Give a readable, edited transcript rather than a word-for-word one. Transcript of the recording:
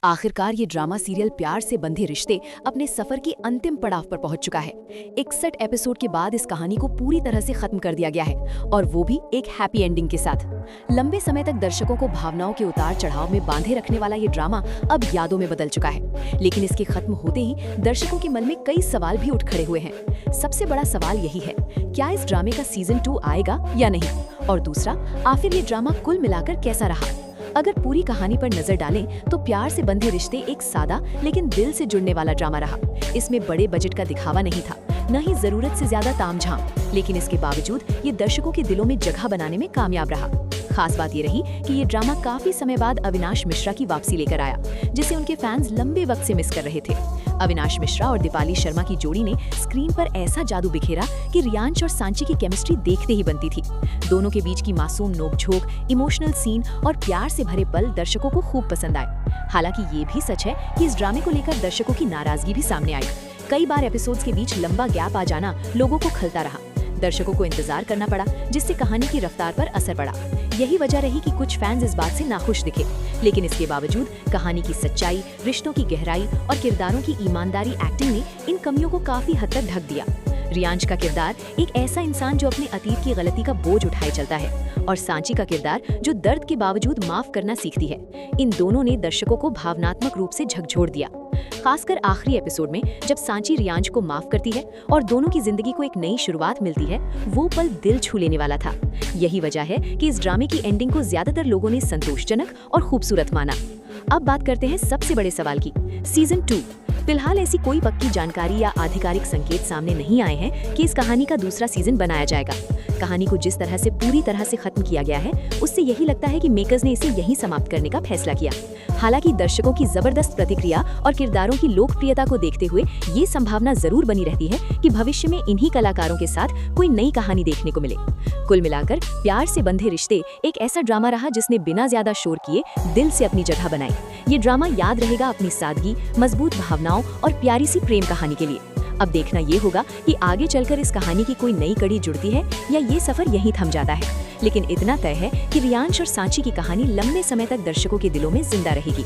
आखिरकार ये drama serial प्यार से बंधे रिश्ते अपने सफर की अंतिम पड़ाव पर पहुंच चुका है। 61 एपिसोड के बाद इस कहानी को पूरी तरह से खत्म कर दिया गया है और वो भी एक हैप्पी एंडिंग के साथ। लंबे समय तक दर्शकों को भावनाओं के उतार चढ़ाव में बांधे रखने वाला ये ड्रामा अब यादों में बदल चुका है, लेकिन इसके खत्म होते ही दर्शकों के मन में कई सवाल भी उठ खड़े हुए हैं। सबसे बड़ा सवाल यही है, क्या इस ड्रामे का सीजन 2 आएगा या नहीं? और दूसरा, आखिर ये ड्रामा कुल मिलाकर कैसा रहा? अगर पूरी कहानी पर नजर डालें तो प्यार से बंधे रिश्ते एक सादा लेकिन दिल से जुड़ने वाला ड्रामा रहा। इसमें बड़े बजट का दिखावा नहीं था, न ही जरूरत से ज्यादा तामझाम, लेकिन इसके बावजूद ये दर्शकों के दिलों में जगह बनाने में कामयाब रहा। खास बात ये रही कि ये ड्रामा काफी समय बाद अविनाश मिश्रा की वापसी लेकर आया, जिसे उनके फैंस लंबे वक्त से मिस कर रहे थे। अविनाश मिश्रा और दीपाली शर्मा की जोड़ी ने स्क्रीन पर ऐसा जादू बिखेरा कि रियांश और सांची की केमिस्ट्री देखते ही बनती थी। दोनों के बीच की मासूम नोकझोंक, इमोशनल सीन और प्यार से भरे पल दर्शकों को खूब पसंद आए। हालांकि ये भी सच है कि इस ड्रामे को लेकर दर्शकों की नाराजगी भी सामने आई। कई बार एपिसोड्स के बीच लंबा गैप आ जाना लोगों को खलता रहा। दर्शकों को इंतजार करना पड़ा, जिससे कहानी की रफ्तार पर असर पड़ा। यही वजह रही कि कुछ फैंस इस बात से नाखुश दिखे, लेकिन इसके बावजूद कहानी की सच्चाई, रिश्तों की गहराई और किरदारों की ईमानदारी एक्टिंग ने इन कमियों को काफी हद तक ढक दिया। रियांश का किरदार एक ऐसा इंसान जो अपने अतीत की गलती का बोझ उठाए चलता है, और सांची का किरदार जो दर्द के बावजूद माफ करना सीखती है। इन दोनों ने दर्शकों को भावनात्मक रूप से झकझोर दिया। खासकर आखिरी एपिसोड में जब सांची रियांश को माफ करती है और दोनों की जिंदगी को एक नई शुरुआत मिलती है, वो पल दिल छू लेने वाला था। यही वजह है कि इस ड्रामे की एंडिंग को ज्यादातर लोगों ने संतोषजनक और खूबसूरत माना। अब बात करते हैं सबसे बड़े सवाल की, सीजन 2। फिलहाल ऐसी कोई पक्की जानकारी या आधिकारिक संकेत सामने नहीं आए हैं कि इस कहानी का दूसरा सीजन बनाया जाएगा। कहानी को जिस तरह से पूरी तरह से खत्म किया गया है, उससे यही लगता है कि मेकर्स ने इसे यहीं समाप्त करने का फैसला किया। हालांकि दर्शकों की जबरदस्त प्रतिक्रिया और किरदारों की लोकप्रियता को देखते हुए ये संभावना जरूर बनी रहती है कि भविष्य में इन्हीं कलाकारों के साथ कोई नई कहानी देखने को मिले। कुल मिलाकर प्यार से बंधे रिश्ते एक ऐसा ड्रामा रहा जिसने बिना ज्यादा शोर किए दिल से अपनी जगह बनाई। ये ड्रामा याद रहेगा अपनी सादगी, मजबूत भावनाओं और प्यारी सी प्रेम कहानी के लिए। अब देखना ये होगा कि आगे चलकर इस कहानी की कोई नई कड़ी जुड़ती है या ये सफर यहीं थम जाता है। लेकिन इतना तय है कि रियांश और सांची की कहानी लंबे समय तक दर्शकों के दिलों में जिंदा रहेगी।